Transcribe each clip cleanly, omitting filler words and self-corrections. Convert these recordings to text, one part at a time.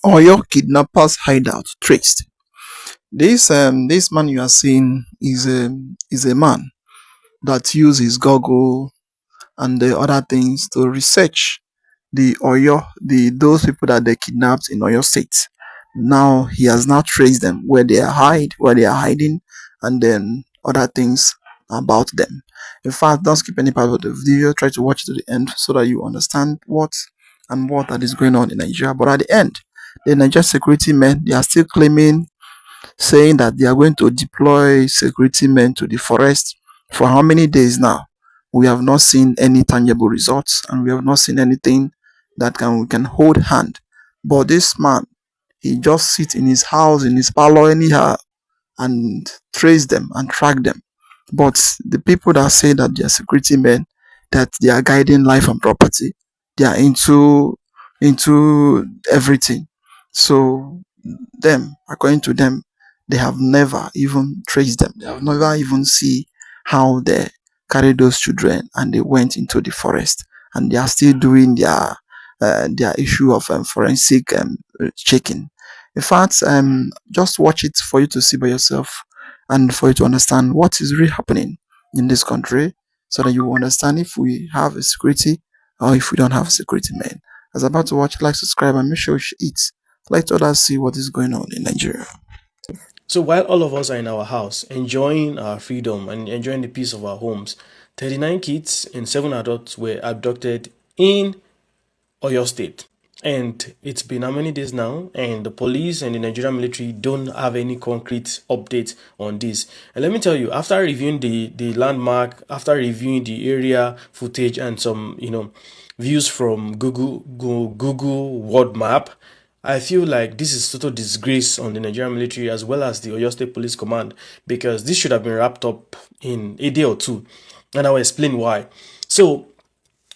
Oyo Kidnappers Hideout traced. This man you are seeing is a man that uses Google and the other things to research the those people that they kidnapped in Oyo State. Now he has now traced them where they are hiding, and then other things about them. In fact, don't skip any part of the video. Try to watch to the end so that you understand what that is going on in Nigeria. But at the end, the Nigerian security men, they are still claiming, saying that they are going to deploy security men to the forest. For how many days now? We have not seen any tangible results, and we have not seen anything that we can hold hand. But this man, he just sits in his house, in his parlor anyhow, and trace them and track them. But the people that say that they are security men, that they are guiding life and property, they are into everything. So them, according to them, they have never even traced them. They have never even see how they carried those children and they went into the forest, and they are still doing their issue of forensic checking. In fact, just watch it for you to see by yourself and for you to understand what is really happening in this country, so that you will understand if we have a security or if we don't have security men. As about to watch, like, subscribe, and make sure you eat. Let others see what is going on in Nigeria. So while all of us are in our house, enjoying our freedom and enjoying the peace of our homes, 39 kids and 7 adults were abducted in Oyo State. And it's been how many days now? And the police and the Nigerian military don't have any concrete updates on this. And let me tell you, after reviewing the landmark, after reviewing the area footage and some, views from Google World Map, I feel like this is total disgrace on the Nigerian military as well as the Oyo State Police Command, because this should have been wrapped up in a day or two. And I'll explain why. So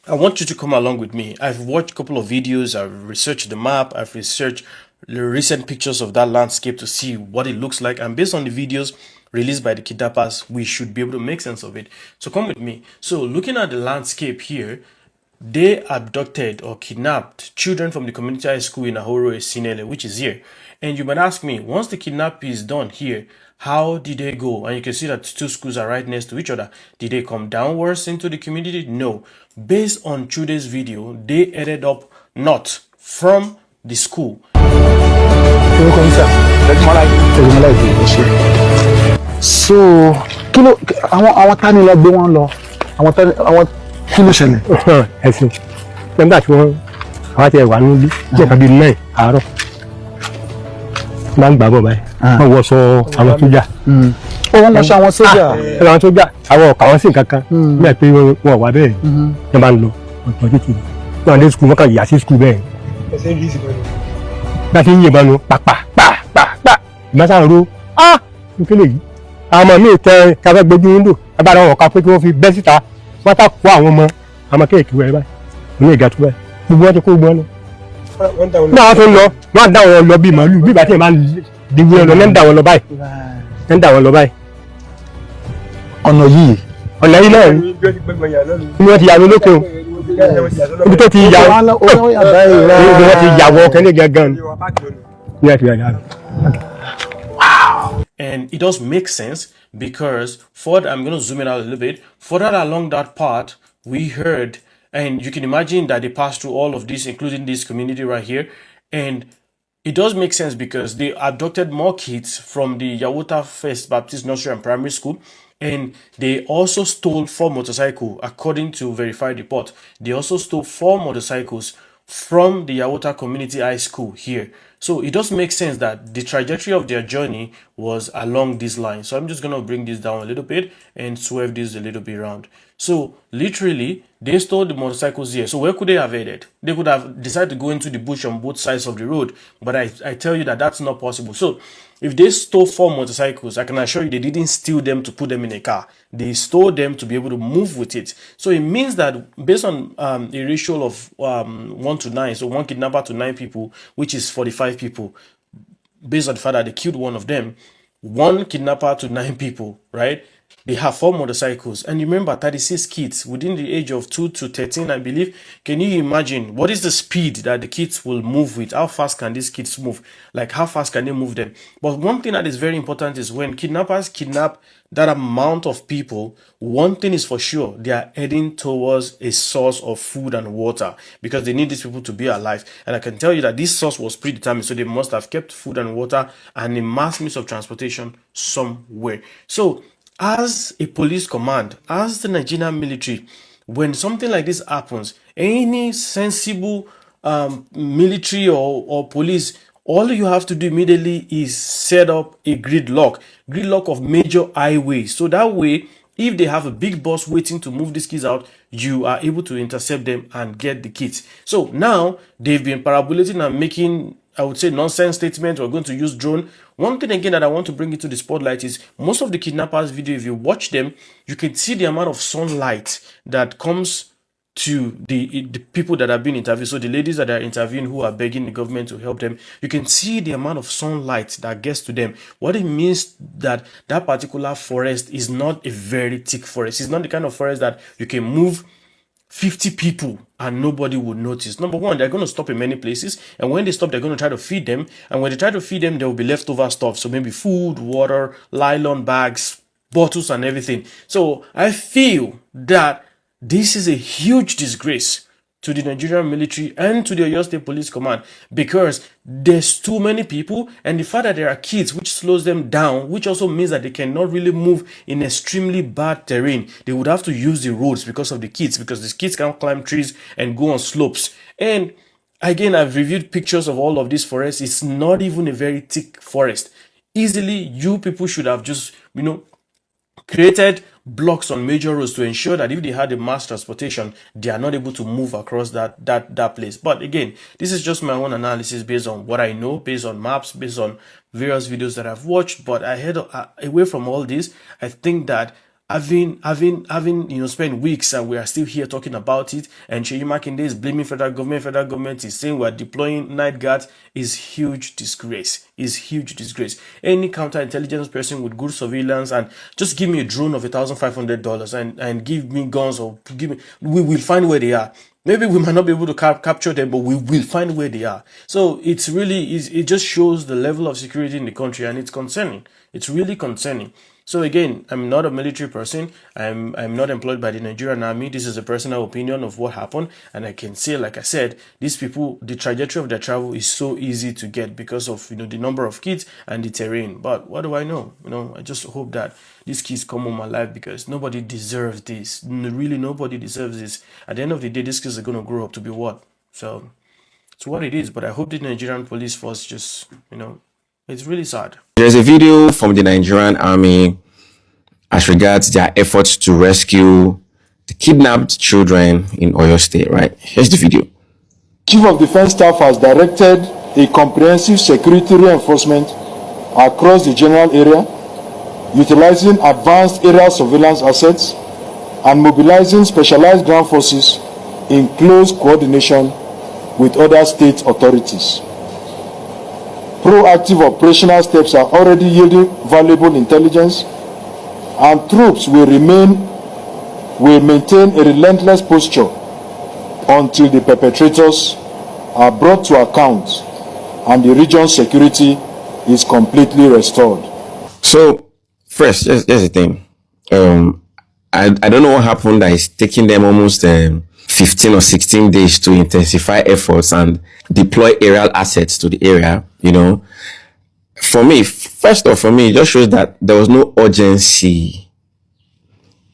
I want you to come along with me. I've watched a couple of videos, I've researched the map, I've researched the recent pictures of that landscape to see what it looks like. And based on the videos released by the kidnappers, we should be able to make sense of it. So come with me. So looking at the landscape here, they abducted or kidnapped children from the community high school in Ahoro Esinele, which is here. And you might ask me, once the kidnapping is done here, how did they go? And you can see that 2 schools are right next to each other. Did they come downwards into the community? No. Based on today's video, they headed up north from the school. So, àwọn tani lọ gbé wọn lọ, àwọn kí ló ṣẹlẹ̀? Ẹ̀sìn nígbà tí wọ́n àwa ti wà nílé ní ẹ̀ka bíi 9 àárọ̀ máa ń gbà bọ̀ báyìí wọ́n wọṣọ àwọn sójà. Wọ́n wọṣọ àwọn sójà. Àwọn sójà àwọn ọ̀kà wọn sì kankan ní ẹ̀ pé wọ́n wà bẹ́ẹ̀ ní bá ń lọ ọ̀tọ̀ títì wọ́n dé skul wọ́n kàn yà sí skul bẹ́ẹ̀. Bá ti ń yìnbọn nu pàpà ìmọ̀sán ro ní kílè yìí àwọn ọmọ mi tẹ káfẹ́ gbójú wíńdò agbára wọn ọ̀ka pé kí wọ́n fi bẹ́ síta wọ́n ta kó àwọn ọmọ kéèké wẹ̀ báyìí òní ìgbà tó báyìí gbogbo wọn ti kó gbọ́n lọ. Nígbà wọn tó ń lọ wọn dá wọn lọ bíi màálù bí ìgbà tí wọn máa ń diwú ẹ lọ ní ń dà wọn lọ báyìí. Ọ̀nà yìí náà ni wọ́n ti yàwó lókè o ibi tó ti yàwó ibi wọ́n ti yàwó kẹ́lẹ́ gangan ní àti yàrá. And it does make sense because I'm going to zoom in out a little bit. Further along that part, we heard, and you can imagine that they passed through all of this, including this community right here. And it does make sense because they abducted more kids from the Yawota First Baptist Nursery and Primary School. And they also stole 4 motorcycles, according to verified report. They also stole 4 motorcycles from the Yawota Community High School here. So it does make sense that the trajectory of their journey was along this line. So I'm just going to bring this down a little bit and swerve this a little bit around. So literally, they stole the motorcycles here. So where could they have headed? They could have decided to go into the bush on both sides of the road. But I tell you that that's not possible. So if they stole 4 motorcycles, I can assure you they didn't steal them to put them in a car. They stole them to be able to move with it. So it means that based on a ratio of 1 to 9, so 1 kidnapper to 9 people, which is 45 people, based on the fact that they killed one of them, 1 kidnapper to 9 people, right? They have 4 motorcycles. And remember, 36 kids within the age of 2 to 13, I believe. Can you imagine what is the speed that the kids will move with? How fast can these kids move? Like, how fast can they move them? But one thing that is very important is when kidnappers kidnap that amount of people, one thing is for sure, they are heading towards a source of food and water because they need these people to be alive. And I can tell you that this source was predetermined, so they must have kept food and water and a mass means of transportation somewhere. So, as a police command, as the Nigerian military, when something like this happens, any sensible military or police, all you have to do immediately is set up a gridlock of major highways. So that way, if they have a big bus waiting to move these kids out, you are able to intercept them and get the kids. So now they've been parabolating and making, I would say, nonsense statements. We're going to use drone. One thing again that I want to bring into the spotlight is most of the kidnappers video, if you watch them, you can see the amount of sunlight that comes to the people that are being interviewed. So the ladies that are interviewing who are begging the government to help them, you can see the amount of sunlight that gets to them. What it means that that particular forest is not a very thick forest. It's not the kind of forest that you can move 50 people and nobody would notice. Number one, they're going to stop in many places, and when they stop, they're going to try to feed them, and when they try to feed them, there will be leftover stuff. So maybe food, water, nylon bags, bottles, and everything. So I feel that this is a huge disgrace to the Nigerian military and to the Oyo State Police Command because there's too many people, and the fact that there are kids, which slows them down, which also means that they cannot really move in extremely bad terrain. They would have to use the roads because of the kids, because the kids can't climb trees and go on slopes. And again, I've reviewed pictures of all of these forests. It's not even a very thick forest. Easily, you people should have just, created blocks on major roads to ensure that if they had a mass transportation, they are not able to move across that place. But again, this is just my own analysis based on what I know, based on maps, based on various videos that I've watched. But away from all this, I think that having spent weeks and we are still here talking about it, and Seyi Makinde is blaming federal government is saying we're deploying night guards, is huge disgrace. Any counterintelligence person with good surveillance and just give me a drone of $1,500 and give me guns, or we will find where they are. Maybe we might not be able to capture them, but we will find where they are. So it just shows the level of security in the country, and it's concerning. It's really concerning. So again, I'm not a military person. I'm not employed by the Nigerian army. This is a personal opinion of what happened. And I can say, like I said, these people, the trajectory of their travel is so easy to get because of, the number of kids and the terrain. But what do I know? I just hope that these kids come home alive because nobody deserves this. Really, nobody deserves this. At the end of the day, these kids are going to grow up to be what? So it's what it is. But I hope the Nigerian police force just, it's really sad. There's a video from the Nigerian army as regards their efforts to rescue the kidnapped children in Oyo State, right? Here's the video. Chief of Defense Staff has directed a comprehensive security reinforcement across the general area, utilizing advanced aerial surveillance assets and mobilizing specialized ground forces in close coordination with other state authorities. Proactive operational steps are already yielding valuable intelligence, and troops will maintain a relentless posture until the perpetrators are brought to account and the region's security is completely restored. So first, here's the thing. I don't know what happened that it's taking them almost 15 or 16 days to intensify efforts and deploy aerial assets to the area. For me, it just shows that there was no urgency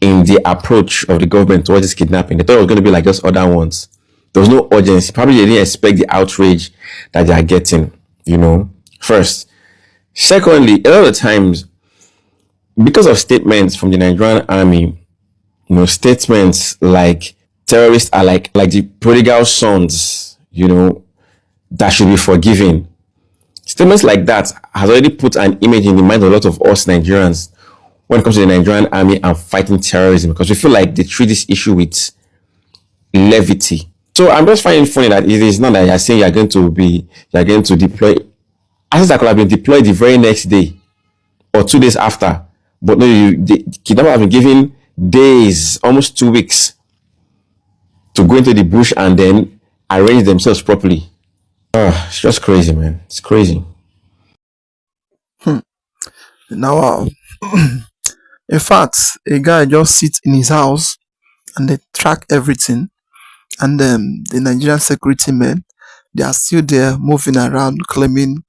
in the approach of the government towards this kidnapping. They thought it was going to be like just other ones. There was no urgency. Probably they didn't expect the outrage that they are getting, first. Secondly, a lot of times, because of statements from the Nigerian army, statements like terrorists are like the prodigal sons, that should be forgiven. Statements like that has already put an image in the mind of a lot of us Nigerians when it comes to the Nigerian army and fighting terrorism, because we feel like they treat this issue with levity. So I'm just finding it funny that it is not that you're saying you're going to deploy assets that could have been deployed the very next day or 2 days after, But no, the kidnappers have been given days, almost 2 weeks, to go into the bush and then arrange themselves properly. It's just crazy, man. It's crazy. Now, in fact, a guy just sits in his house and they track everything, and the Nigerian security men, they are still there moving around claiming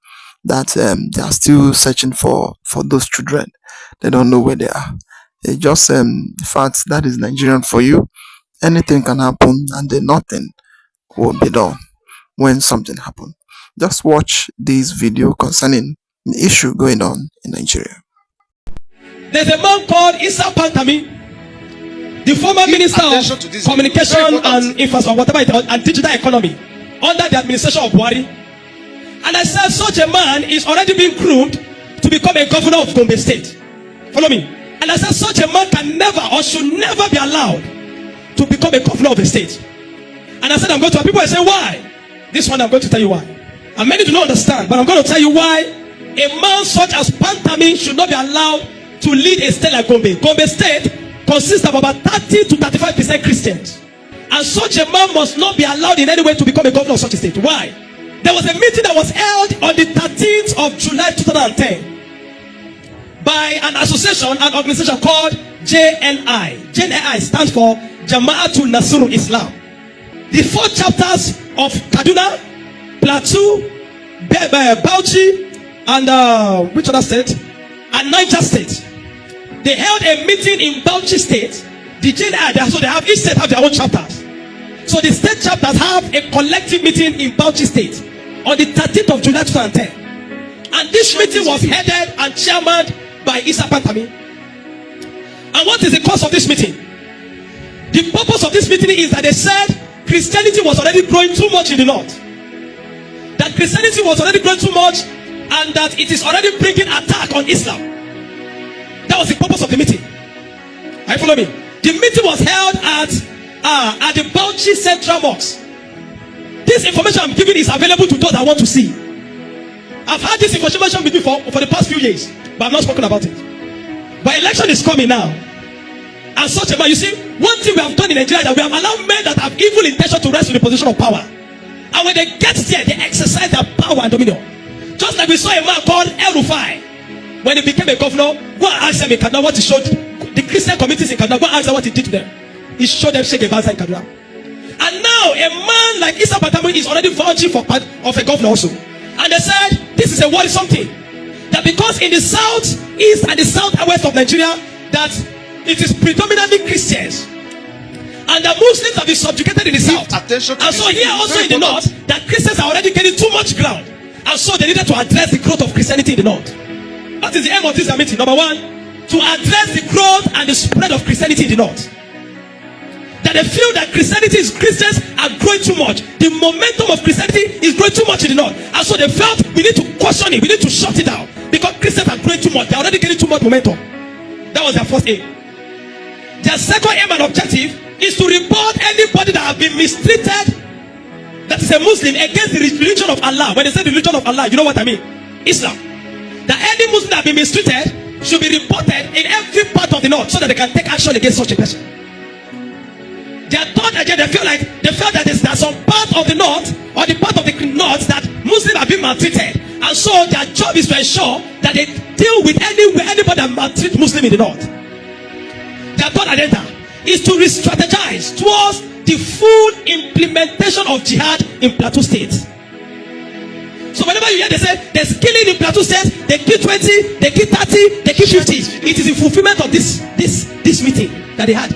that they are still searching for those children. They don't know where they are. It just the fact that is Nigerian for you. Anything can happen and then nothing will be done when something happens. Just watch this video concerning the issue going on in Nigeria. There's a man called Issa Pantami, the former minister of communication and infrastructure, whatever it is, and digital economy under the administration of Buhari. And I said such a man is already being groomed to become a governor of Gombe State. Follow me. And I said such a man can never or should never be allowed to become a governor of a state. And I said I'm going to, people say why? This one I'm going to tell you why. And many do not understand, but I'm going to tell you why a man such as Pantami should not be allowed to lead a state like Gombe. Gombe State consists of about 30 to 35% Christians. And such a man must not be allowed in any way to become a governor of such a state. Why? There was a meeting that was held on the 13th of July 2010 by an association, an organization called JNI. JNI stands for Jama'atul Nasrul Islam. The 4 chapters of Kaduna, Plateau, Bauchi, and which other state? And Niger State. They held a meeting in Bauchi State. The JNI, so they have, each state have their own chapters. So the state chapters have a collective meeting in Bauchi State on the 13th of July 2010. And this meeting was headed and chairmaned by Issa Pantami. And what is the cause of this meeting? The purpose of this meeting is that they said Christianity was already growing too much in the north. That Christianity was already growing too much and that it is already bringing attack on Islam. That was the purpose of the meeting. Are you following me? The meeting was held at the Bauchi Central Mosque. This information I'm giving is available to those that want to see. I've had this information with me for the past few years, but I've not spoken about it. But election is coming now. And such a man, you see, one thing we have done in Nigeria is that we have allowed men that have evil intention to rest in the position of power. And when they get there, they exercise their power and dominion. Just like we saw a man called El Rufai. When he became a governor, go and ask them in Kaduna what he showed the Christian communities in Kaduna. Go and ask them what he did to them. He showed them Sheikh Ebanza in Kaduna. And now a man like Issa Pantami is already vouching for part of a governor also. And they said this is a worrisome thing. That because in the south east and the southwest of Nigeria, that it is predominantly Christians. And the Muslims have been subjugated in the south. And so here also in the north, that Christians are already getting too much ground. And so they needed to address the growth of Christianity in the north. That is the aim of this meeting. Number one, to address the growth and the spread of Christianity in the north. That they feel that Christians are growing too much. The momentum of Christianity is growing too much in the north. And so they felt we need to caution it, we need to shut it down. Because Christians are growing too much. They're already getting too much momentum. That was their first aim. Their second aim and objective is to report anybody that has been mistreated, that is a Muslim, against the religion of Allah. When they say the religion of Allah, you know what I mean? Islam. That any Muslim that has been mistreated should be reported in every part of the north so that they can take action against such a person. Their third agenda, they felt that there's some part of the north or the part of the north that Muslims have been maltreated, and so their job is to ensure that they deal with anybody that maltreats Muslims in the north. Their third agenda is to re-strategize towards the full implementation of jihad in Plateau State. So whenever you hear they say there's killing in Plateau State, they kill 20, they kill 30, they kill 50. It is in fulfillment of this meeting that they had.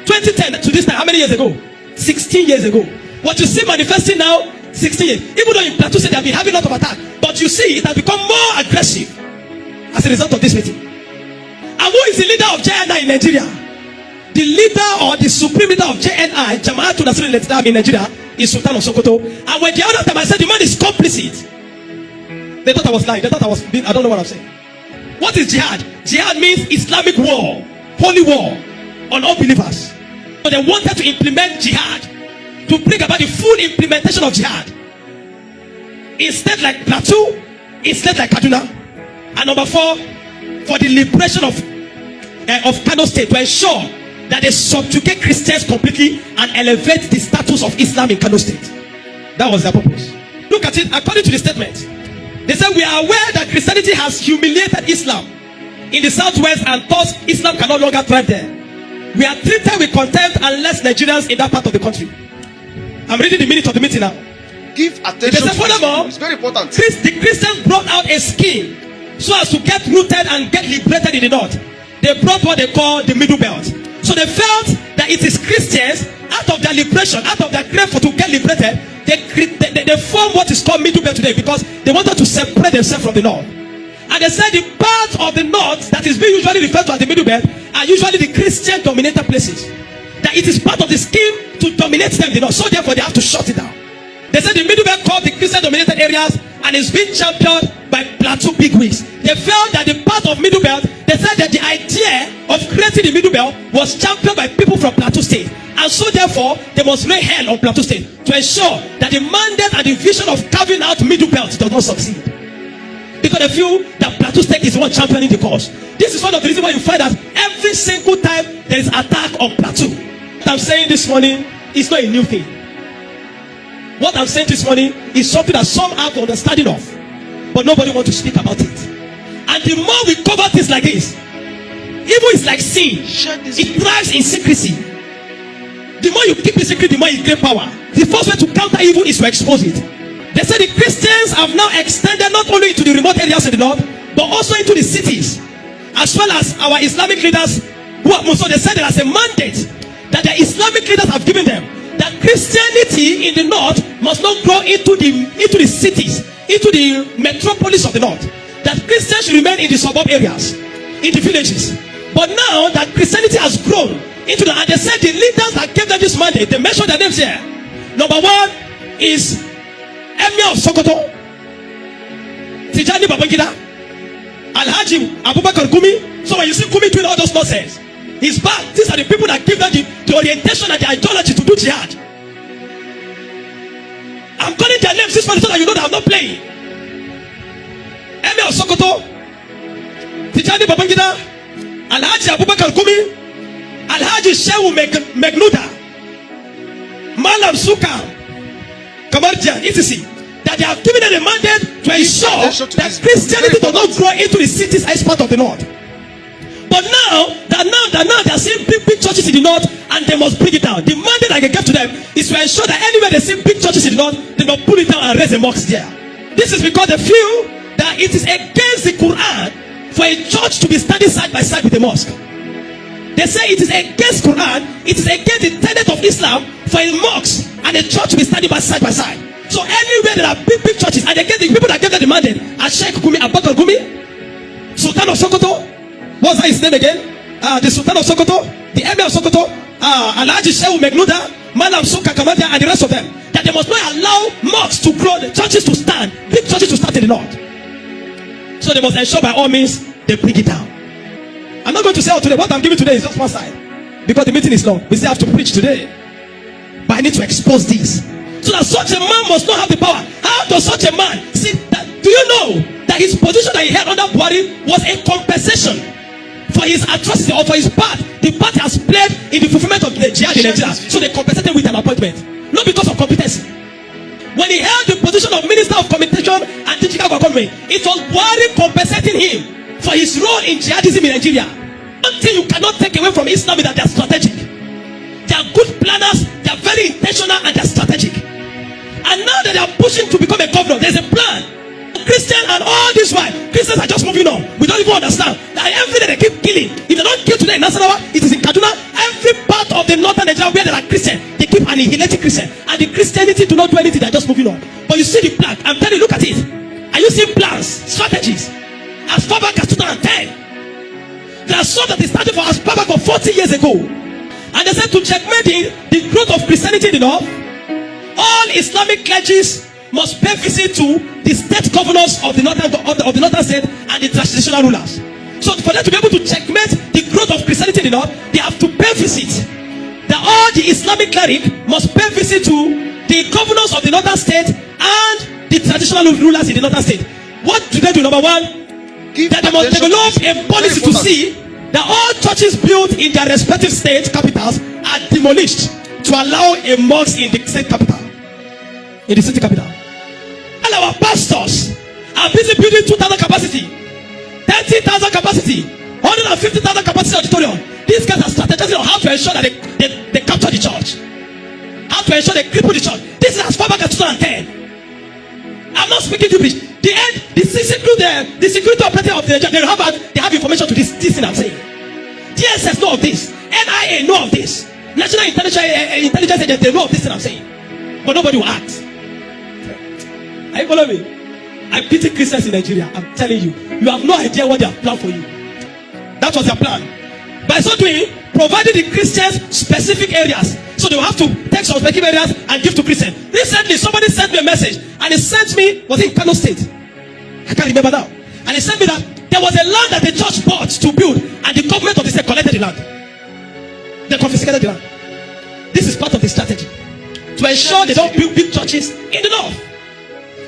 2010 to this time, how many years ago? 16 years ago. What you see manifesting now, 16 years. Even though in Plateau State they have been having a lot of attack, but you see it has become more aggressive as a result of this meeting. And who is the leader of JNI in Nigeria? The leader or the supreme leader of JNI, Jama'atul Nasrul Islam in Nigeria, is Sultan of Sokoto. And when the other time I said the man is complicit, they thought I was lying. They thought I was being, I don't know what I'm saying. What is jihad? Jihad means Islamic war, holy war on unbelievers. So they wanted to implement jihad, to bring about the full implementation of jihad. Instead like Plateau, instead like Kaduna. And number 4, for the liberation of of Kano State to ensure that they subjugate Christians completely and elevate the status of Islam in Kano State. That was their purpose. Look at it, according to the statement. They said, we are aware that Christianity has humiliated Islam in the southwest and thus Islam can no longer thrive there. We are treated with contempt and less Nigerians in that part of the country. I'm reading the minute of the meeting now. Give attention to furthermore, it's very important. The Christians brought out a scheme so as to get rooted and get liberated in the north. They brought what they call the middle belt. So they felt that it is Christians, out of their liberation, out of their grave to get liberated, they form what is called middle belt today because they wanted to separate themselves from the north. And they said the part of the north that is being usually referred to as the middle belt are usually the Christian dominated places. That it is part of the scheme to dominate them, the north. So therefore they have to shut it down. They said the middle belt called the Christian dominated areas and is being championed by Plateau bigwigs. They felt that the part of middle belt, they said that the idea of creating the middle belt was championed by people from Plateau State. And so therefore, they must lay hell on Plateau State to ensure that the mandate and the vision of carving out middle belt does not succeed. Because they feel that Plateau State is the one championing the cause. This is one of the reasons why you find that every single time there is attack on Plateau. What I'm saying this morning is not a new thing. What I'm saying this morning is something that some have understanding of, but nobody wants to speak about it. And the more we cover things like this, evil is like sin. It thrives in secrecy. The more you keep it secret, the more you gain power. The first way to counter evil is to expose it. They say the Christians have now extended not only into the remote areas in the north, but also into the cities, as well as our Islamic leaders who have, so they said there is a mandate that the Islamic leaders have given them, that Christianity in the north must not grow into the cities, into the metropolis of the north. That Christians should remain in the suburb areas, in the villages. But now that Christianity has grown into the, and they said the leaders that gave them this mandate, they mentioned their names here. Number one is Emir of Sokoto, Tijani Babangida, Alhaji Abubakar Gumi. So when you see Gumi doing all those nonsense, he's back. These are the people that give them the orientation and the ideology to do jihad. I'm calling their names this morning so that you know that I'm not playing. Emir of Sokoto, Tijani Babangida, Alhaji Abubakar Gumi, Alhaji Shehu Megnuda, Malam Suka, Kamarja, etc. That they have given them a mandate to ensure that Christianity does not grow into the cities as part of the north. But now they are seeing big churches in the north and they must bring it down. The mandate I can give to them is to ensure that anywhere they see big churches in the north, they must pull it down and raise a mosque there. This is because they feel that it is against the Quran for a church to be standing side by side with a mosque. They say it is against Quran, it is against the tenet of Islam for a mosque and a church to be standing by side by side. So anywhere there are big churches, and they get the people that get them the mandate are Sheikh Gumi, Abubakar Gumi, Sultan of Sokoto. What's that his name again? The Sultan of Sokoto, the Emir of Sokoto, Alhaji Shehu Megnuda, Malam Suka Kamadia, and the rest of them. That they must not allow mosques to grow, the churches to stand, big churches to stand in the north. So they must ensure by all means they bring it down. I'm not going to say all today. What I'm giving today is just one side, because the meeting is long. We still have to preach today. But I need to expose this, so that such a man must not have the power. How does such a man see that? Do you know that his position that he held under Buhari was a compensation for his atrocity or for his part the part he has played in the fulfillment of the jihad in Nigeria? So they compensated with an appointment, not because of competency. When he held the position of Minister of Communication and Digital Economy, it was Buhari compensating him for his role in jihadism in Nigeria. One thing you cannot take away from Islam is that they are strategic. They are good planners, they are very intentional, and they are strategic. And now that they are pushing to become a governor, there's a plan. Christian and all this while, Christians are just moving on. We don't even understand that every day they keep killing. If they don't kill today in Nasarawa, it is in Kaduna. Every part of the northern Nigeria where there are Christians, they keep annihilating Christians. And the Christianity do not do anything, they're just moving on. But you see the plan. I'm telling you, look at it. Are you seeing plans, strategies? As far back as 2010. There are some that they started for as far back of 40 years ago. And they said to checkmate the growth of Christianity in the north, all Islamic clergies must pay visit to the state governors of the northern state and the traditional rulers. So for them to be able to checkmate the growth of Christianity in the north, they have to pay visit. That all the Islamic cleric must pay visit to the governors of the northern state and the traditional rulers in the northern state. What do they do? Number one, that they must develop a policy to see that all churches built in their respective state capitals are demolished to allow a mosque in the state capital, in the city capital. And our pastors are busy building 2,000 capacity, 30,000 capacity, 150,000 capacity auditorium. These guys are strategizing on how to ensure that they capture the church, how to ensure they cripple the church. This is as far back as 2010. I'm not speaking English. The security operator of the Nigerian, they have information to this thing I'm saying. DSS know of this. NIA know of this. National Intelligence Agency, they know of this thing I'm saying. But nobody will act. Are you following me? I pity Christians in Nigeria. I'm telling you. You have no idea what they have planned for you. That was their plan. By so doing, providing the Christians specific areas. So they will have to take some specific areas and give to Christians. Recently, somebody sent me a message. And he sent me, was it in Kano State? I can't remember now. And he sent me that there was a land that the church bought to build. And the government of the state collected the land. They confiscated the land. This is part of the strategy. To ensure they don't build big churches in the north.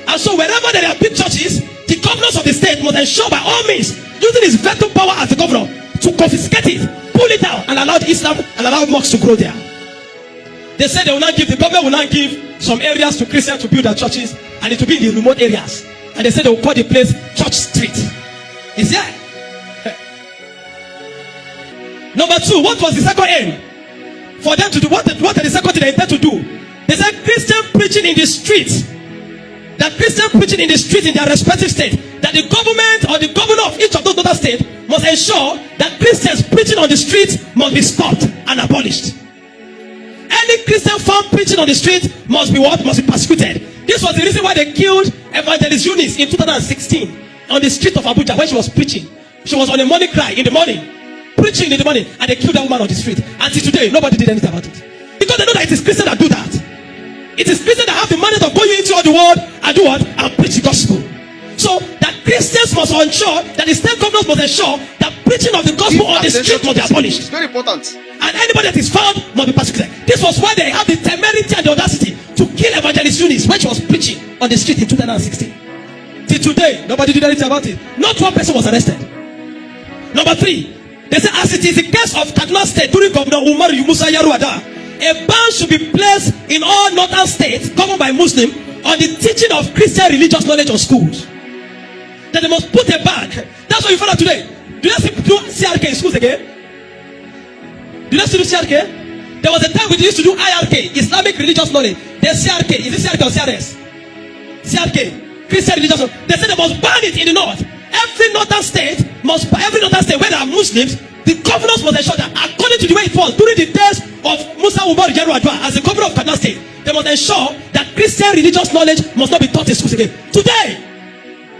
And so wherever there are big churches, the governors of the state must ensure by all means, using his veto power as the governor, to confiscate it, pull it down, and allow Islam and allow mosques to grow there. They said they will not give, the government will not give some areas to Christians to build their churches, and it will be in the remote areas. And they said they will call the place Church Street. Is there? Number two, what was the second aim? For them to do what the second thing they intend to do? They said Christian preaching in the streets. That Christian preaching in the streets in their respective state. That the government or the governor of each of those other states must ensure that Christians preaching on the streets must be stopped and abolished. Any Christian found preaching on the street must be what? Must be persecuted. This was the reason why they killed Evangelist Eunice in 2016 on the street of Abuja when she was preaching. She was on a morning cry in the morning, preaching in the morning, and they killed that woman on the street. Until today, nobody did anything about it. Because they know that it is Christians that do that. It is Christians that have the mandate of going into all the world and do what? And preach the gospel. So that Christians must ensure, that the state governors must ensure that preaching of the gospel on the street must be abolished. It's very important. And anybody that is found must be persecuted. This was why they have the temerity and the audacity to kill Evangelist Eunice when she was preaching on the street in 2016. Till today, nobody did anything about it. Not one person was arrested. Number three, they say as it is the case of Kaduna State during Governor Umar Musa Yaruada, a ban should be placed in all northern states governed by Muslim on the teaching of Christian religious knowledge of schools. That they must put a ban. That's what you find out today. Do you do CRK in schools again? Do you still do CRK? There was a time we used to do IRK, Islamic Religious Knowledge. There's CRK. Is it CRK or CRS? CRK, Christian Religious Knowledge. They said they must ban it in the north. Every northern state where there are Muslims, the governors must ensure that according to the way it was during the days of Musa Umar Yaruadua as the governor of Kaduna State, they must ensure that Christian religious knowledge must not be taught in schools again. Today,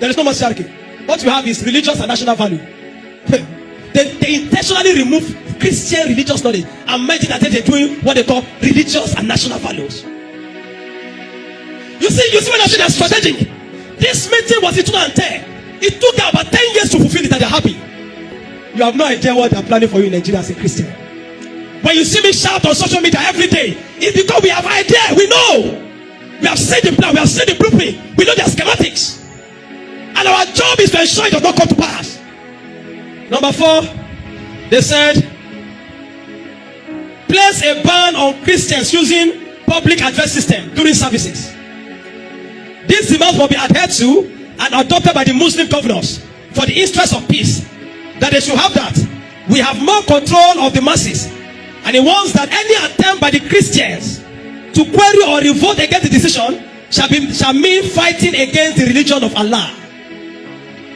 there is no more CRK. What you have is religious and national value. They intentionally remove Christian religious knowledge and made it that they're doing what they call religious and national values. You see when I say they're strategic. This meeting was in 2010. It took them about 10 years to fulfill it and they're happy. You have no idea what they're planning for you in Nigeria as a Christian. When you see me shout on social media every day, it's because we have idea. We know. We have seen the plan. We have seen the blueprint. We know their schematics. And our job is to ensure it does not come to pass. Number four, they said, place a ban on Christians using public address system during services. These demands will be adhered to and adopted by the Muslim governors for the interest of peace. That they should have that. We have more control of the masses. And it wants that any attempt by the Christians to query or revolt against the decision shall mean fighting against the religion of Allah,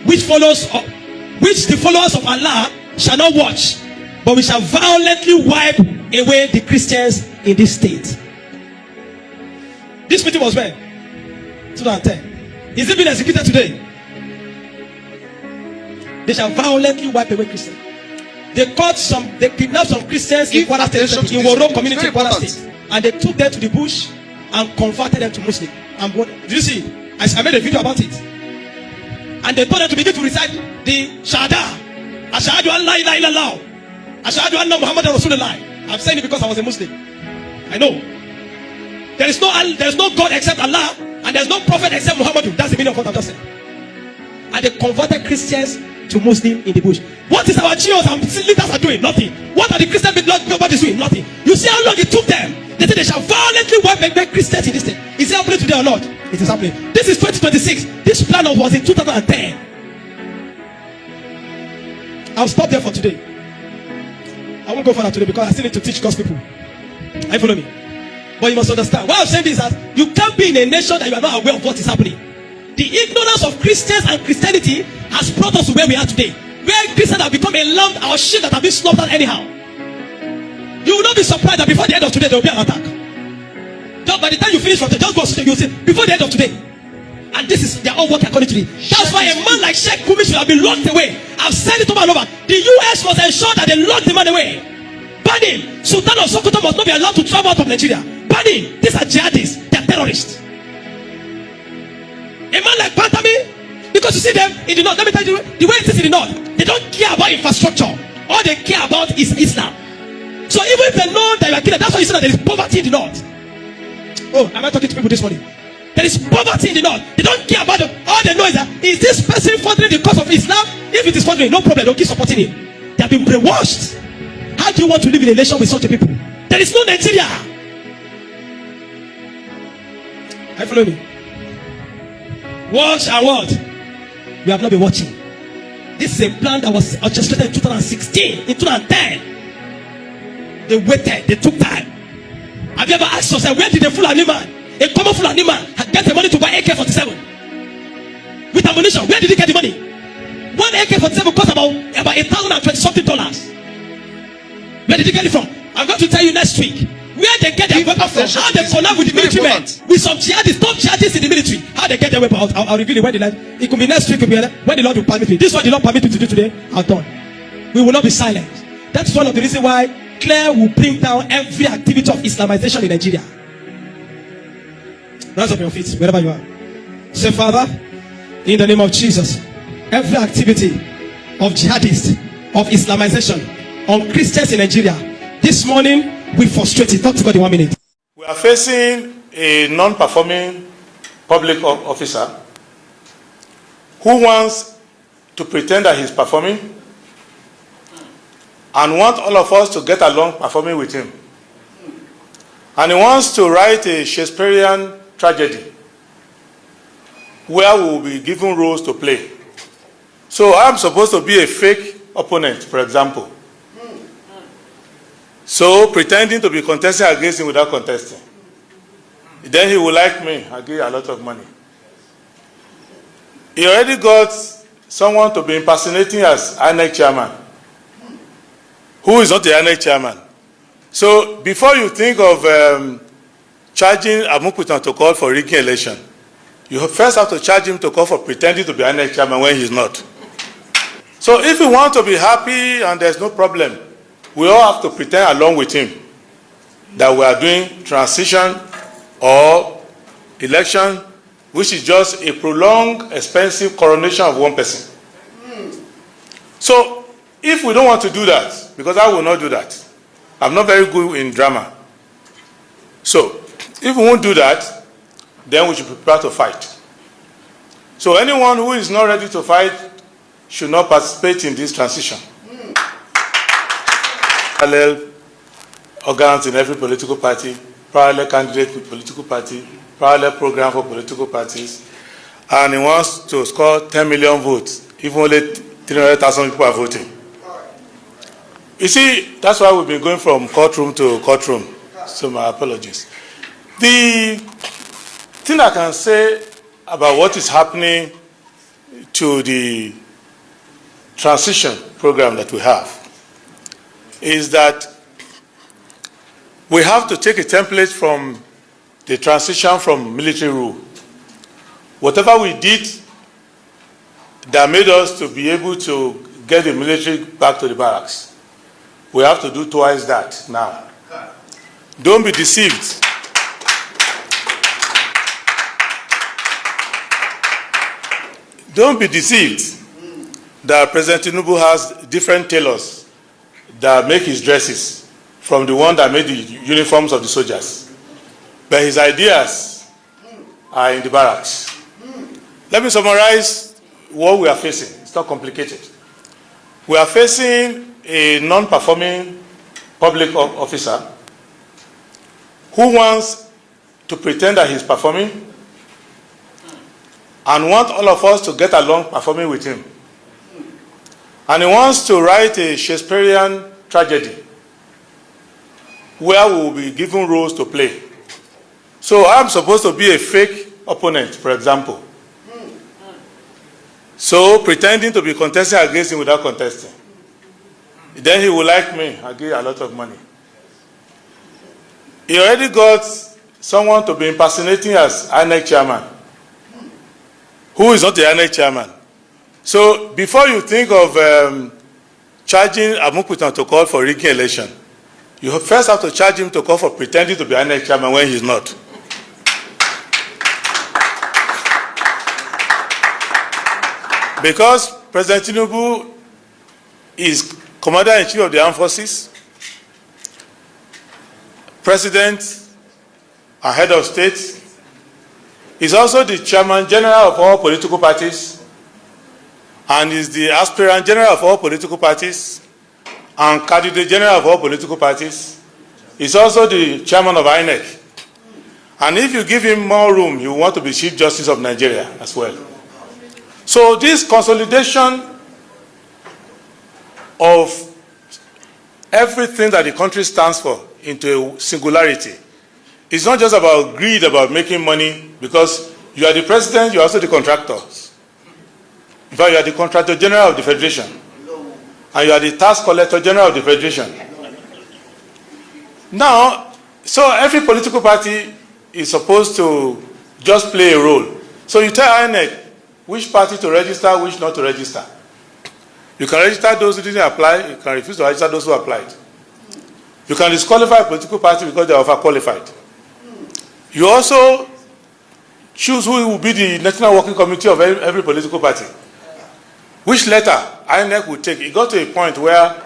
which the followers of Allah shall not watch, but we shall violently wipe away the Christians in this state. This meeting was when? 2010. Is it being executed today? They shall violently wipe away Christians. They kidnapped some Christians in Kwara State, in Woro community in Kwara State, and they took them to the bush and converted them to Muslim. And did you see? I made a video about it. And they told them to begin to recite the Shahada. Ashhadu an la ilaha illallah. Ashhadu anna Muhammadan Rasulullah. I'm saying it because I was a Muslim. I know. There is no God except Allah, and there is no prophet except Muhammad. That's the meaning of what I've just said. And they converted Christians to Muslim in the bush. What is our GOs and leaders are doing? Nothing. What are the Christian bodies doing? Nothing. You see how long it took them? They said they shall violently wipe away Christians in this thing. Is it happening today or not? It is happening. This is 2026. This plan was in 2010. I'll stop there for today. I won't go further today because I still need to teach God's people. Are you follow me? But you must understand. What I'm saying is that you can't be in a nation that you are not aware of what is happening. The ignorance of Christians and Christianity has brought us to where we are today. Where Christians have become a lamb or sheep that have been slaughtered anyhow. You will not be surprised that before the end of today there will be an attack. Just by the time you finish from the just go you will say before the end of today. And this is, they are all working according to it. That's why a man like Sheikh Kumi should have been locked away. I've said it over and over. The US must ensure that they lock the man away. Ban him. Sultan of Sokoto must not be allowed to travel out of Nigeria. Ban him. These are jihadists. They are terrorists. A man like Pantami, because you see them in the north, let me tell you, the way it is in the north, they don't care about infrastructure. All they care about is Islam. So even if they know that you are killed, that's why you see that there is poverty in the north. Oh, am I talking to people this morning? There is poverty in the north. They don't care about them. All they know is that, is this person furthering the cause of Islam? If it is furthering, no problem, they'll keep supporting him. They have been brainwashed. How do you want to live in a nation with such a people? There is no Nigeria. Are you following me? Watch and what? We have not been watching. This is a plan that was orchestrated in 2016, in 2010. They waited, they took time. Have you ever asked yourself, where did the Fulani man, a common Fulani man, get the money to buy AK-47? With ammunition, where did he get the money? One AK-47 cost about $1,020-something. Where did he get it from? I'm going to tell you next week. Where they get their weapon from, how they collab with the military men, with some jihadists, top jihadists in the military, how they get their weapon. I'll reveal it when the Lord, it could be next week, it could be when the Lord will permit me. This is what the Lord permit me to do today. I'm done. We will not be silent. That's one of the reasons why Claire will bring down every activity of Islamization in Nigeria. Rise up your feet, wherever you are. Say, Father, in the name of Jesus, every activity of jihadists, of Islamization on Christians in Nigeria, this morning, we frustrate it. Talk to God in 1 minute. We are facing a non-performing public officer who wants to pretend that he's performing and want all of us to get along performing with him. And he wants to write a Shakespearean tragedy where we will be given roles to play. So I'm supposed to be a fake opponent, for example. So, pretending to be contesting against him without contesting. Then he will like me. I'll give you a lot of money. He already got someone to be impersonating as INEC chairman, who is not the INEC chairman. So, before you think of charging Amukutan to call for rigging election, you first have to charge him to call for pretending to be INEC chairman when he's not. So, if you want to be happy and there's no problem, we all have to pretend along with him that we are doing transition or election, which is just a prolonged, expensive coronation of one person. So, if we don't want to do that, because I will not do that, I'm not very good in drama. So, if we won't do that, then we should prepare to fight. So, anyone who is not ready to fight should not participate in this transition. Parallel organs in every political party, parallel candidate with political party, parallel program for political parties, and he wants to score 10 million votes, if only 300,000 people are voting. You see, that's why we've been going from courtroom to courtroom, so my apologies. The thing I can say about what is happening to the transition program that we have is that we have to take a template from the transition from military rule. Whatever we did that made us to be able to get the military back to the barracks, we have to do twice that now. Don't be deceived. Don't be deceived that President Tinubu has different tailors that make his dresses from the one that made the uniforms of the soldiers. But his ideas are in the barracks. Let me summarize what we are facing. It's not complicated. We are facing a non-performing public officer who wants to pretend that he's performing and want all of us to get along performing with him. And he wants to write a Shakespearean tragedy where we will be given roles to play. So I'm supposed to be a fake opponent, for example. So pretending to be contesting against him without contesting. Then he will like me. I'll give a lot of money. He already got someone to be impersonating as INEC chairman, who is not the INEC chairman. So before you think of charging Amukutan to call for rigging election, you first have to charge him to call for pretending to be INEC chairman when he's not. Because President Tinubu is Commander-in-Chief of the Armed Forces, President and Head of State, is also the Chairman General of all political parties, and is the Aspirant General of all political parties, and Candidate General of all political parties. He's also the Chairman of INEC. And if you give him more room, he will want to be Chief Justice of Nigeria as well. So this consolidation of everything that the country stands for into a singularity is not just about greed, about making money, because you are the president, you are also the contractor. In fact, you are the contractor general of the federation, and you are the tax collector general of the federation. Now, so every political party is supposed to just play a role. So you tell INEC which party to register, which not to register. You can register those who didn't apply, you can refuse to register those who applied. You can disqualify a political party because they are overqualified. You also choose who will be the National Working Committee of every political party. Which letter INEC will take. It got to a point where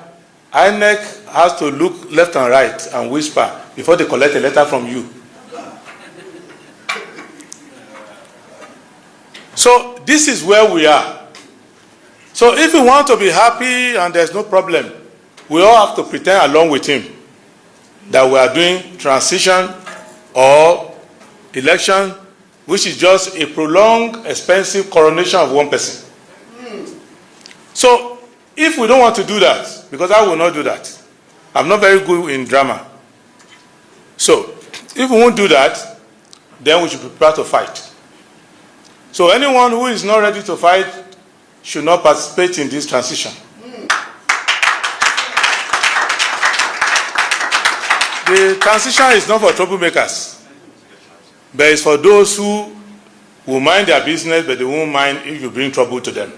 INEC has to look left and right and whisper before they collect a letter from you. So this is where we are. So if we want to be happy and there's no problem, we all have to pretend along with him that we are doing transition or election, which is just a prolonged, expensive coronation of one person. So if we don't want to do that, because I will not do that, I'm not very good in drama. So if we won't do that, then we should prepare to fight. So anyone who is not ready to fight should not participate in this transition. The transition is not for troublemakers, but it's for those who will mind their business, but they won't mind if you bring trouble to them,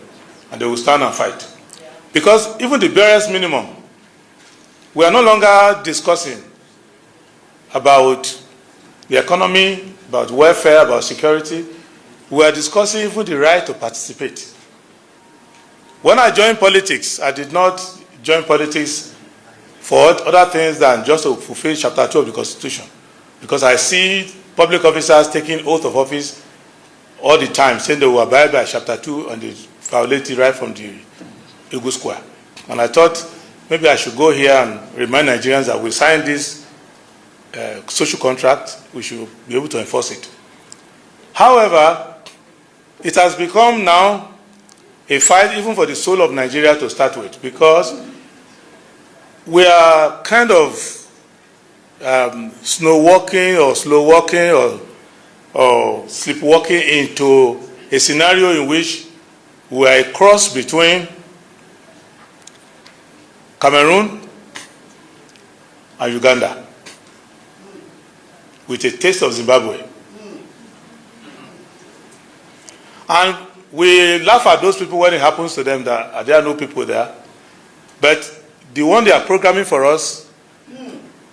and they will stand and fight. Because even the barest minimum, we are no longer discussing about the economy, about welfare, about security. We are discussing even the right to participate. When I joined politics, I did not join politics for other things than just to fulfill Chapter 2 of the Constitution. Because I see public officers taking oath of office all the time, saying they will abide by Chapter 2 and they violate it right from the Eagle Square. And I thought maybe I should go here and remind Nigerians that we signed this social contract, we should be able to enforce it. However, it has become now a fight even for the soul of Nigeria to start with, because we are kind of snow walking or slow walking or sleepwalking into a scenario in which we are a cross between Cameroon and Uganda with a taste of Zimbabwe. And we laugh at those people when it happens to them that there are no people there. But the one they are programming for us,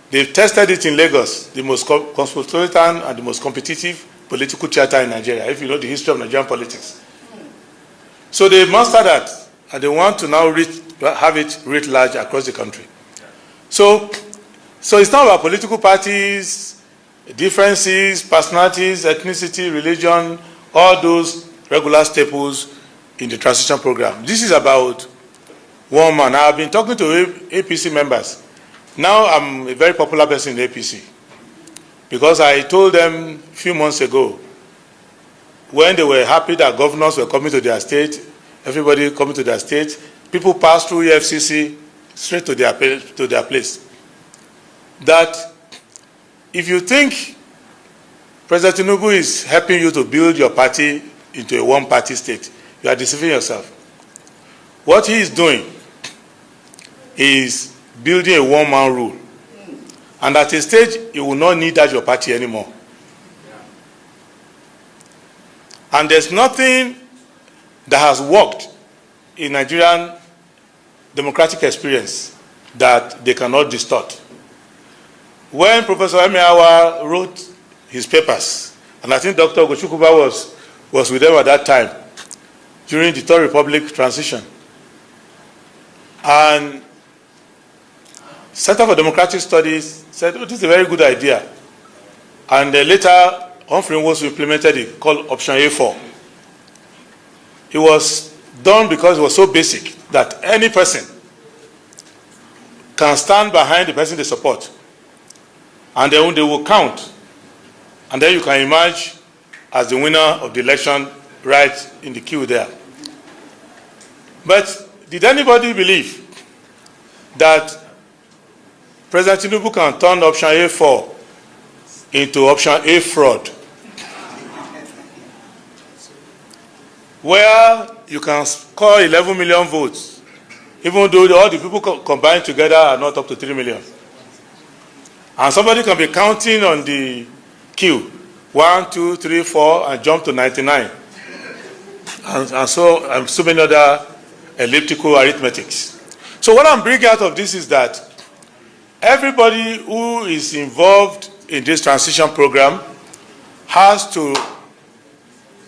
they've tested it in Lagos, the most cosmopolitan and the most competitive political theater in Nigeria, if you know the history of Nigerian politics. So they mastered that, and they want to now have it writ large across the country. So it's not about political parties, differences, personalities, ethnicity, religion, all those regular staples in the transition program. This is about one man. I've been talking to APC members. Now I'm a very popular person in APC because I told them a few months ago when they were happy that governors were coming to their state, everybody coming to their state, people passed through EFCC straight to their place. That if you think President Tinubu is helping you to build your party into a one-party state, you are deceiving yourself. What he is doing is building a one-man rule. And at a stage, you will not need that your party anymore. And there's nothing that has worked in Nigerian democratic experience that they cannot distort. When Professor Emiawa wrote his papers, and I think Dr. Ogochukwuba was with them at that time, during the Third Republic transition, and Center for Democratic Studies said, oh, this is a very good idea. And later, Humphrey Nwosu implemented it, called Option A4. It was done because it was so basic that any person can stand behind the person they support. And then they will count. And then you can emerge as the winner of the election right in the queue there. But did anybody believe that President Tinubu can turn Option A4 into Option A fraud, where you can score 11 million votes, even though all the people combined together are not up to 3 million. And somebody can be counting on the queue, 1, 2, 3, 4, and jump to 99. And so many other elliptical arithmetics. So what I'm bringing out of this is that everybody who is involved in this transition program has to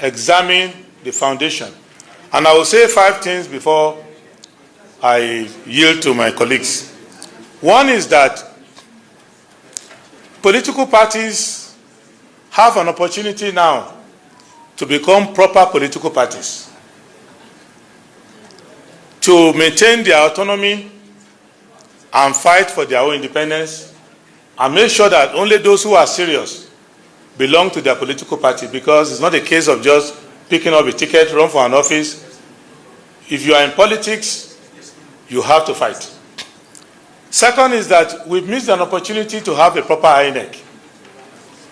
examine the foundation. And I will say 5 things before I yield to my colleagues. One is that political parties have an opportunity now to become proper political parties, to maintain their autonomy and fight for their own independence, and make sure that only those who are serious belong to their political party, because it's not a case of just picking up a ticket, run for an office. If you are in politics, you have to fight. Second is that we've missed an opportunity to have a proper INEC.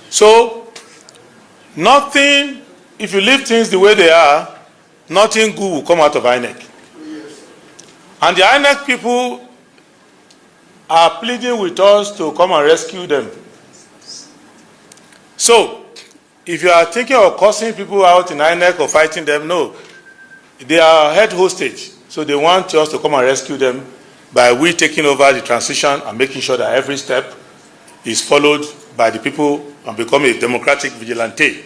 So, nothing, if you leave things the way they are, nothing good will come out of INEC. And the INEC people are pleading with us to come and rescue them. So, if you are thinking of cursing people out in INEC or fighting them, no. They are held hostage. So they want us to come and rescue them by we taking over the transition and making sure that every step is followed by the people and become a democratic vigilante.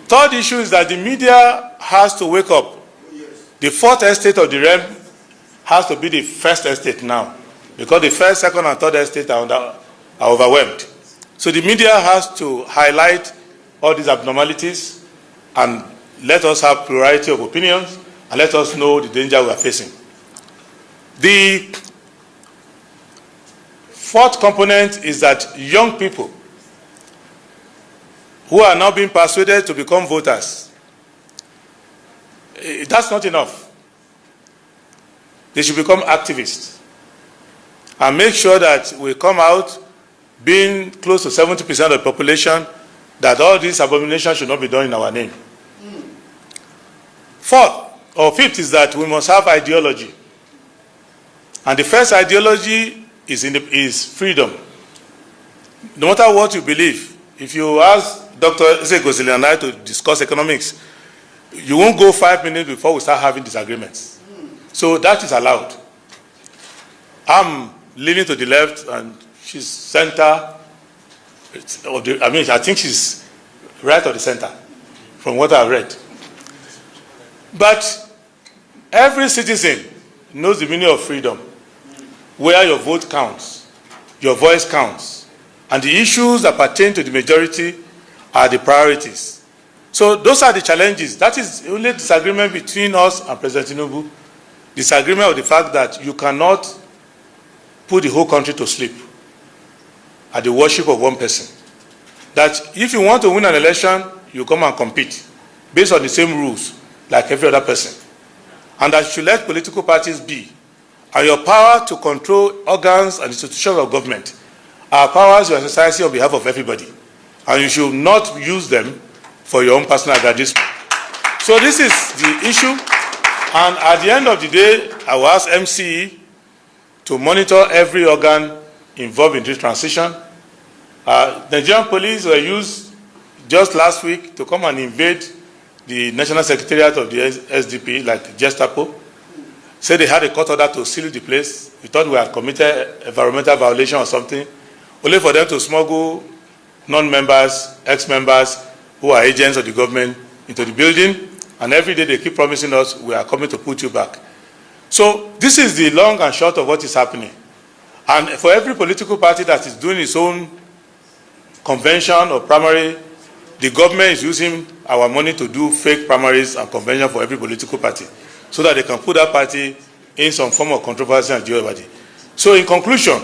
Third issue is that the media has to wake up. The fourth estate of the realm has to be the first estate now, because the first, second, and third estate are overwhelmed. So the media has to highlight all these abnormalities and let us have plurality of opinions and let us know the danger we are facing. The fourth component is that young people who are now being persuaded to become voters, that's not enough. They should become activists and make sure that we come out being close to 70% of the population, that all these abominations should not be done in our name. Fifth is that we must have ideology. And the first ideology is freedom. No matter what you believe, if you ask Dr. Ezegosili and I to discuss economics, you won't go 5 minutes before we start having disagreements. So that is allowed. I'm leaning to the left and she's center. I think she's right of the center from what I've read. But every citizen knows the meaning of freedom, where your vote counts, your voice counts, and the issues that pertain to the majority are the priorities. So those are the challenges. That is the only disagreement between us and President Tinubu. disagreement of the fact that you cannot put the whole country to sleep at the worship of one person. That if you want to win an election, you come and compete based on the same rules like every other person. And that you should let political parties be. And your power to control organs and institutions of government are powers you exercise on behalf of everybody. And you should not use them for your own personal aggrandizement. So this is the issue. And at the end of the day, I will ask MCE to monitor every organ involved in this transition. Nigerian police were used just last week to come and invade the National Secretariat of the SDP, like Gestapo. Said they had a court order to seal the place. We thought we had committed environmental violation or something, only for them to smuggle non-members, ex-members who are agents of the government into the building. And every day they keep promising us, we are coming to put you back. So this is the long and short of what is happening. And for every political party that is doing its own convention or primary, the government is using our money to do fake primaries and convention for every political party so that they can put that party in some form of controversy and everybody. So in conclusion,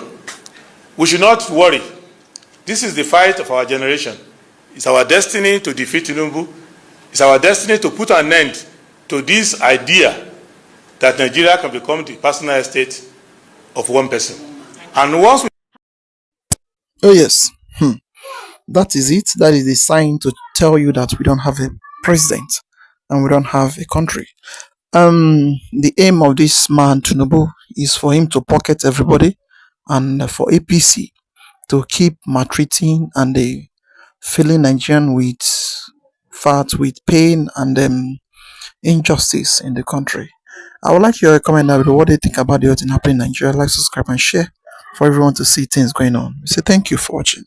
we should not worry. This is the fight of our generation. It's our destiny to defeat Tinubu. It's our destiny to put an end to this idea that Nigeria can become the personal estate of one person. And once we... Oh yes. That is it. That is the sign to tell you that we don't have a president and we don't have a country. The aim of this man Tinubu is for him to pocket everybody and for APC to keep maltreating and filling Nigerian with fat, with pain and injustice in the country. I would like your comment down below. What do you think about the whole thing happening in Nigeria? Like, subscribe, and share for everyone to see things going on. We say thank you for watching.